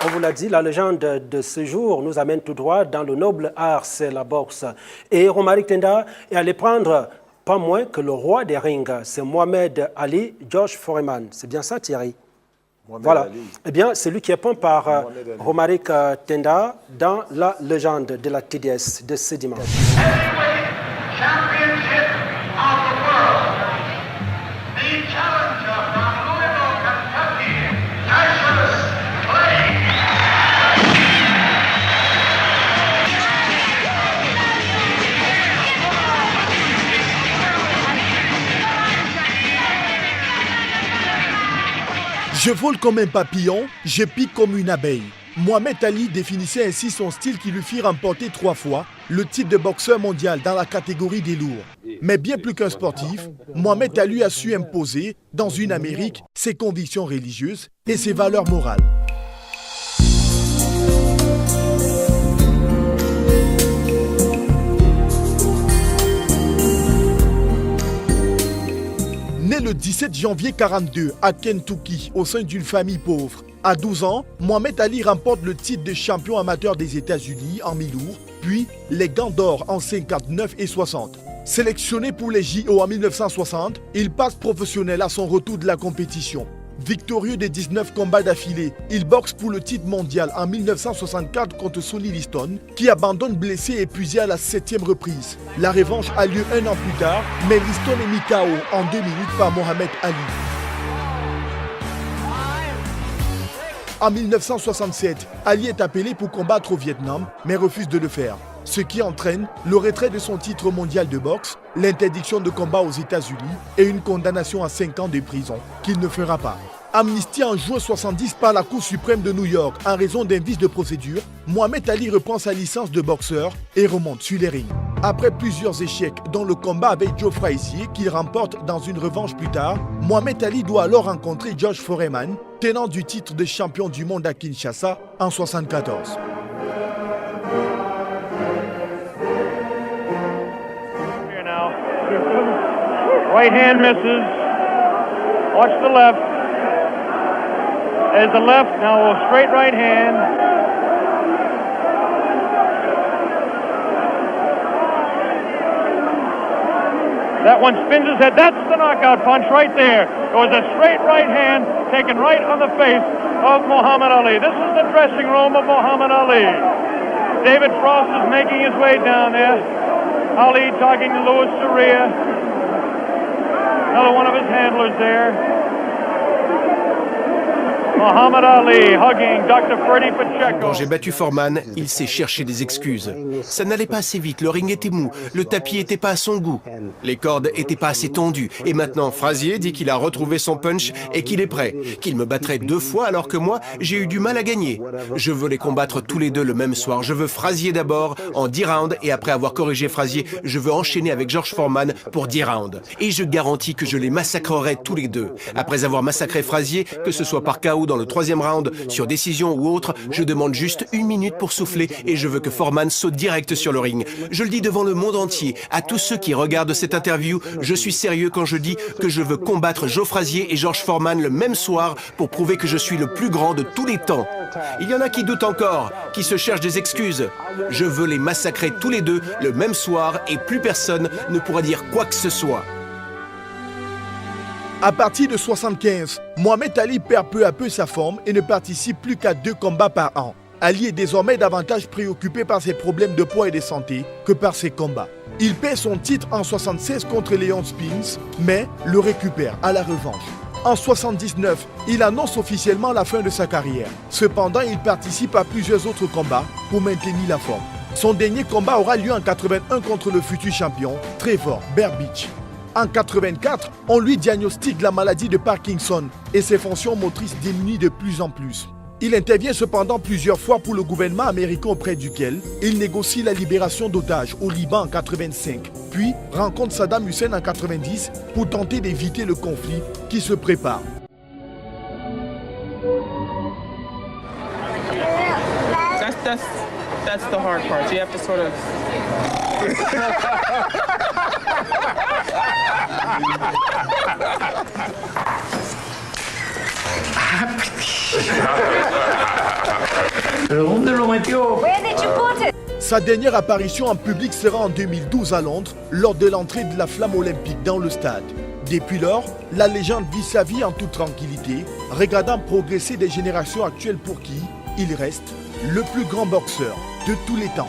On vous l'a dit, la légende de ce jour nous amène tout droit dans le noble art, c'est la boxe. Et Romaric Tenda est allé prendre pas moins que le roi des rings, c'est Mohamed Ali George Foreman. C'est bien ça, Thierry? Mohamed voilà. Ali. Eh bien, c'est lui qui est peint par Romaric Tenda dans la légende de la TDS de ce dimanche. Je vole comme un papillon, je pique comme une abeille. Mohamed Ali définissait ainsi son style qui lui fit remporter 3 fois le titre de boxeur mondial dans la catégorie des lourds. Mais bien plus qu'un sportif, Mohamed Ali a su imposer, dans une Amérique, ses convictions religieuses et ses valeurs morales. Né le 17 janvier 1942 à Kentucky, au sein d'une famille pauvre. À 12 ans, Mohamed Ali remporte le titre de champion amateur des États-Unis en mi-lourd, puis les gants d'or en 59 et 60. Sélectionné pour les JO en 1960, il passe professionnel à son retour de la compétition. Victorieux des 19 combats d'affilée, il boxe pour le titre mondial en 1964 contre Sonny Liston, qui abandonne blessé et épuisé à la 7e reprise. La revanche a lieu 1 an plus tard, mais Liston est mis KO en 2 minutes par Mohamed Ali. En 1967, Ali est appelé pour combattre au Vietnam, mais refuse de le faire. Ce qui entraîne le retrait de son titre mondial de boxe, l'interdiction de combat aux États-Unis et une condamnation à 5 ans de prison, qu'il ne fera pas. Amnistié en juin 70 par la Cour suprême de New York en raison d'un vice de procédure, Mohamed Ali reprend sa licence de boxeur et remonte sur les rings. Après plusieurs échecs, dont le combat avec Joe Frazier qu'il remporte dans une revanche plus tard, Mohamed Ali doit alors rencontrer George Foreman, tenant du titre de champion du monde à Kinshasa en 1974. Right hand misses. Watch the left. There's the left. Now a straight right hand. That one spins his head. That's the knockout punch right there. It was a straight right hand taken right on the face of Muhammad Ali. This is the dressing room of Muhammad Ali. David Frost is making his way down there. Ali talking to Louis Soria. Another one of his handlers there. Muhammad Ali hugging Dr. Freddie Pacheco. Quand j'ai battu Foreman, il s'est cherché des excuses. Ça n'allait pas assez vite, le ring était mou, le tapis était pas à son goût, les cordes étaient pas assez tendues. Et maintenant, Frazier dit qu'il a retrouvé son punch et qu'il est prêt, qu'il me battrait 2 fois alors que moi, j'ai eu du mal à gagner. Je veux les combattre tous les deux le même soir. Je veux Frazier d'abord en 10 rounds et après avoir corrigé Frazier, je veux enchaîner avec George Foreman pour 10 rounds. Et je garantis que je les massacrerai tous les deux. Après avoir massacré Frazier, que ce soit par KO dans le 3e round, sur décision ou autre, je demande juste 1 minute pour souffler et je veux que Foreman saute direct sur le ring. Je le dis devant le monde entier, à tous ceux qui regardent cette interview, je suis sérieux quand je dis que je veux combattre Joe Frazier et George Foreman le même soir pour prouver que je suis le plus grand de tous les temps. Il y en a qui doutent encore, qui se cherchent des excuses. Je veux les massacrer tous les deux le même soir et plus personne ne pourra dire quoi que ce soit. À partir de 1975, Mohamed Ali perd peu à peu sa forme et ne participe plus qu'à 2 combats par an. Ali est désormais davantage préoccupé par ses problèmes de poids et de santé que par ses combats. Il perd son titre en 1976 contre Léon Spinks, mais le récupère à la revanche. En 1979, il annonce officiellement la fin de sa carrière. Cependant, il participe à plusieurs autres combats pour maintenir la forme. Son dernier combat aura lieu en 1981 contre le futur champion, Trevor Berbice. En 1984, on lui diagnostique la maladie de Parkinson et ses fonctions motrices diminuent de plus en plus. Il intervient cependant plusieurs fois pour le gouvernement américain auprès duquel il négocie la libération d'otages au Liban en 1985, puis rencontre Saddam Hussein en 1990 pour tenter d'éviter le conflit qui se prépare. That's the hard part. So you have to sort of... ¿Dónde lo metió? Where did you put it? Sa dernière apparition en public sera en 2012 à Londres, lors de l'entrée de la flamme olympique dans le stade. Depuis lors, la légende vit sa vie en toute tranquillité, regardant progresser des générations actuelles pour qui il reste le plus grand boxeur de tous les temps.